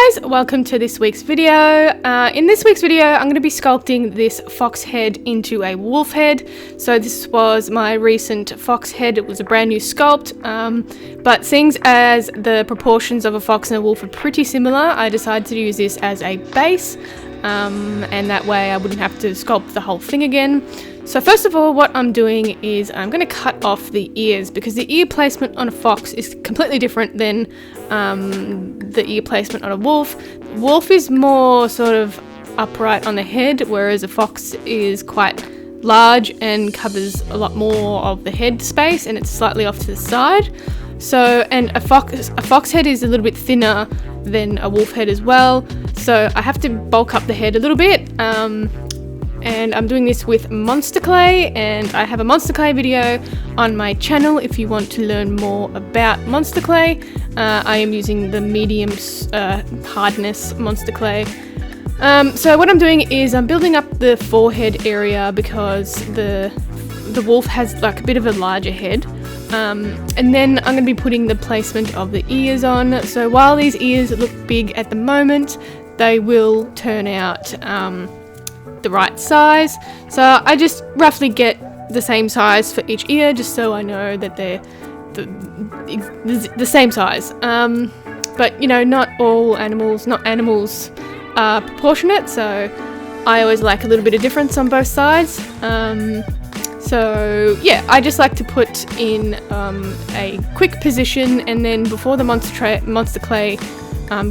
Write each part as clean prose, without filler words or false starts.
guys, welcome to this week's video. In this week's video I'm going to be sculpting this fox head into a wolf head. So this was my recent fox head. It was a brand new sculpt, but seeing as the proportions of a fox and a wolf are pretty similar, I decided to use this as a base, and that way I wouldn't have to sculpt the whole thing again. So first of all, what I'm doing is I'm going to cut off the ears, because the ear placement on a fox is completely different than the ear placement on a wolf. Wolf is more sort of upright on the head, whereas a fox is quite large and covers a lot more of the head space, and it's slightly off to the side. So, and a fox head is a little bit thinner than a wolf head as well, so I have to bulk up the head a little bit. And I'm doing this with Monsterclay, and I have a Monsterclay video on my channel if you want to learn more about Monsterclay. I am using the medium hardness Monsterclay. So what I'm doing is I'm building up the forehead area, because the wolf has like a bit of a larger head. And then I'm going to be putting the placement of the ears on. So while these ears look big at the moment, they will turn out the right size. So I just roughly get the same size for each ear, just so I know that they're the same size. But you know, not animals are proportionate, so I always like a little bit of difference on both sides. So yeah, I just like to put in a quick position, and then before the Monsterclay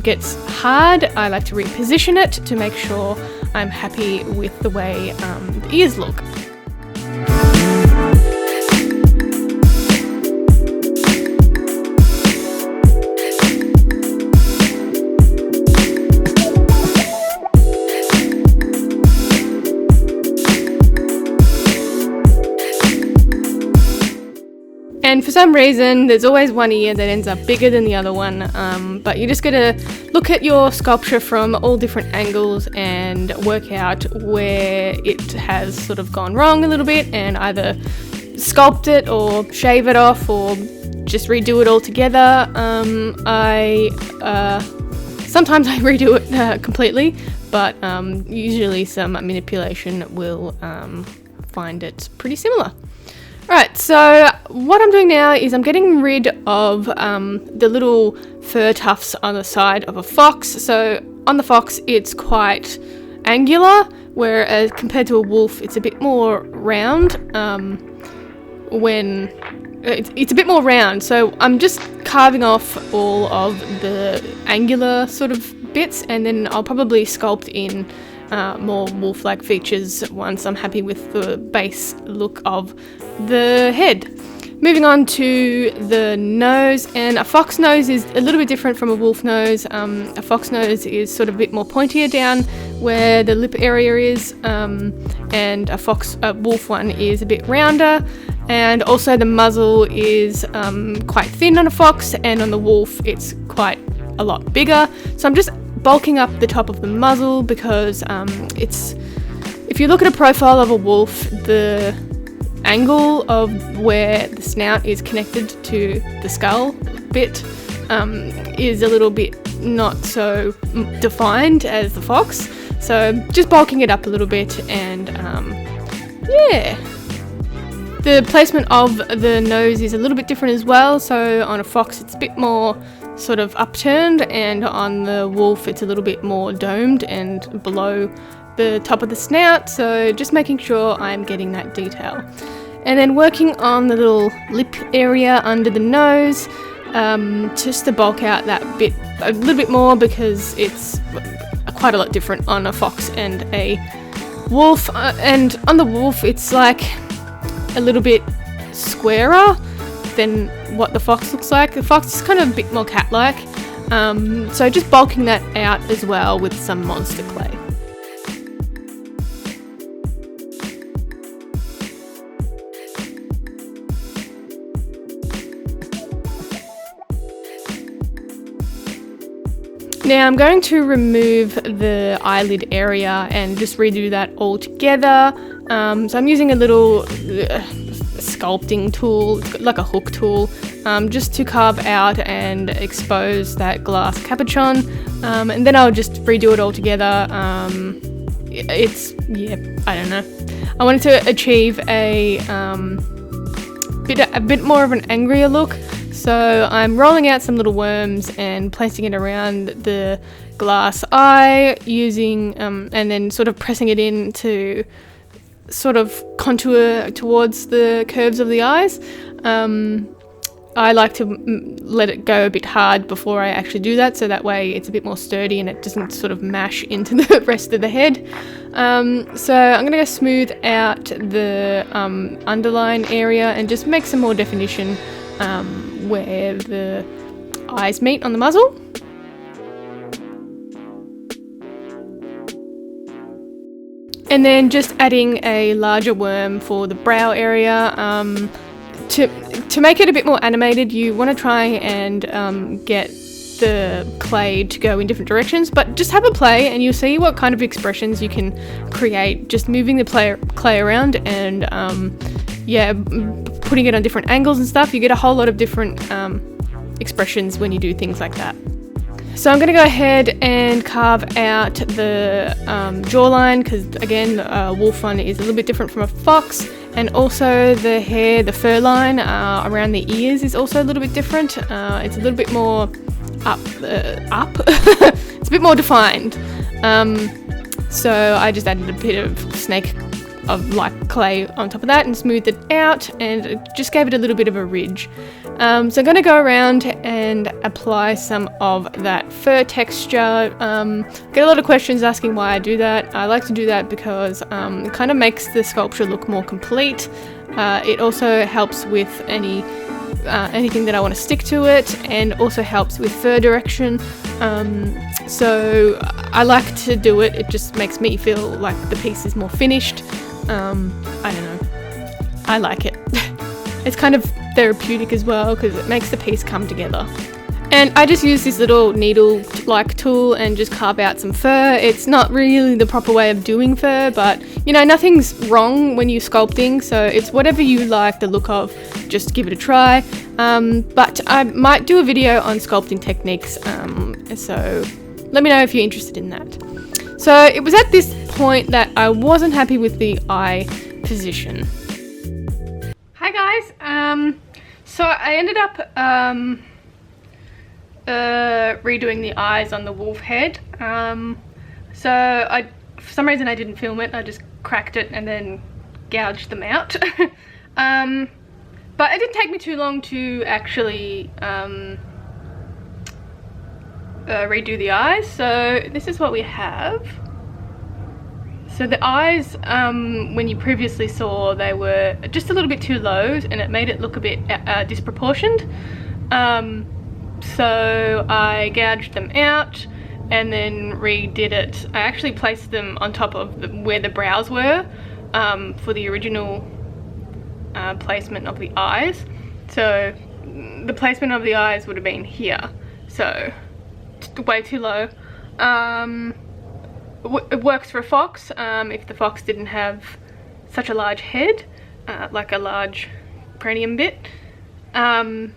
gets hard, I like to reposition it to make sure I'm happy with the way the ears look. And for some reason, there's always one ear that ends up bigger than the other one, but you just gotta look at your sculpture from all different angles and work out where it has sort of gone wrong a little bit, and either sculpt it or shave it off or just redo it all together. Sometimes I redo it completely, but usually some manipulation will find it pretty similar. Alright, so what I'm doing now is I'm getting rid of the little fur tufts on the side of a fox. So on the fox it's quite angular, whereas compared to a wolf it's a bit more round. It's a bit more round, so I'm just carving off all of the angular sort of bits, and then I'll probably sculpt in more wolf-like features once I'm happy with the base look of the head. Moving on to the nose, and a fox nose is a little bit different from a wolf nose. A fox nose is sort of a bit more pointier down where the lip area is, and a wolf one is a bit rounder, and also the muzzle is quite thin on a fox, and on the wolf it's quite a lot bigger. So I'm just bulking up the top of the muzzle, because if you look at a profile of a wolf, the angle of where the snout is connected to the skull bit is a little bit not so defined as the fox. So just bulking it up a little bit, and yeah. The placement of the nose is a little bit different as well. So on a fox it's a bit more sort of upturned, and on the wolf it's a little bit more domed and below the top of the snout. So just making sure I'm getting that detail, and then working on the little lip area under the nose, just to bulk out that bit a little bit more, because it's quite a lot different on a fox and a wolf. And on the wolf it's like a little bit squarer than what the fox looks like. The fox is kind of a bit more cat-like, so just bulking that out as well with some Monsterclay. Now I'm going to remove the eyelid area and just redo that all together. So I'm using a little sculpting tool, like a hook tool, just to carve out and expose that glass capuchon. and then I'll just redo it all together. I don't know. I wanted to achieve a bit more of an angrier look, so I'm rolling out some little worms and placing it around the glass eye, using and then sort of pressing it in to sort of contour towards the curves of the eyes. I like to let it go a bit hard before I actually do that, so that way it's a bit more sturdy and it doesn't sort of mash into the rest of the head. So I'm going to go smooth out the underline area and just make some more definition where the eyes meet on the muzzle. And then just adding a larger worm for the brow area. To make it a bit more animated, you want to try and get the clay to go in different directions, but just have a play and you'll see what kind of expressions you can create just moving the clay around and putting it on different angles and stuff. You get a whole lot of different expressions when you do things like that. So I'm going to go ahead and carve out the jawline, because again, a wolf one is a little bit different from a fox, and also the hair, the fur line around the ears is also a little bit different. It's a little bit more up. It's a bit more defined. So I just added a bit of snake of like clay on top of that and smoothed it out, and it just gave it a little bit of a ridge. So I'm going to go around and apply some of that fur texture. Get a lot of questions asking why I do that. I like to do that because it kind of makes the sculpture look more complete. It also helps with anything that I want to stick to it, and also helps with fur direction. So I like to do it. It just makes me feel like the piece is more finished. I don't know. I like it. It's kind of therapeutic as well because it makes the piece come together. And I just use this little needle-like tool and just carve out some fur. It's not really the proper way of doing fur, but you know, nothing's wrong when you sculpt things, so it's whatever you like the look of, just give it a try. But I might do a video on sculpting techniques, so let me know if you're interested in that. So it was at this point that I wasn't happy with the eye position. Hi guys, so I ended up redoing the eyes on the wolf head. So for some reason I didn't film it. I just cracked it and then gouged them out. But it didn't take me too long to actually redo the eyes. So this is what we have. So the eyes, when you previously saw, they were just a little bit too low and it made it look a bit disproportioned. So I gouged them out and then redid it. I actually placed them on top of where the brows were for the original placement of the eyes. So the placement of the eyes would have been here. So way too low. It works for a fox if the fox didn't have such a large head, like a large cranium bit. But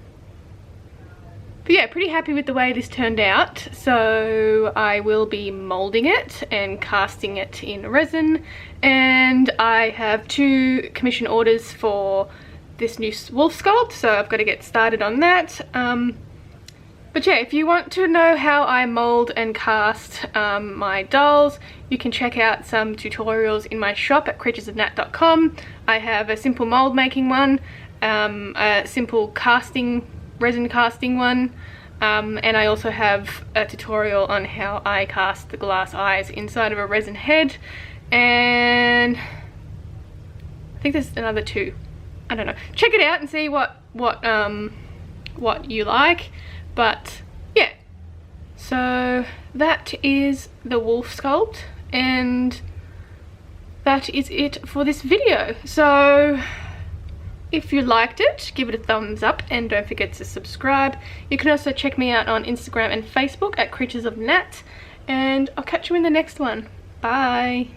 yeah, pretty happy with the way this turned out. So I will be molding it and casting it in resin, and I have 2 commission orders for this new wolf sculpt, so I've got to get started on that. But yeah, if you want to know how I mold and cast my dolls, you can check out some tutorials in my shop at creaturesofnat.com. I have a simple mold making one, a simple resin casting one, and I also have a tutorial on how I cast the glass eyes inside of a resin head, and I think there's another 2. I don't know. Check it out and see what you like. But yeah, so that is the wolf sculpt, and that is it for this video. So if you liked it, give it a thumbs up and don't forget to subscribe. You can also check me out on Instagram and Facebook at Creatures of Nat, and I'll catch you in the next one. Bye.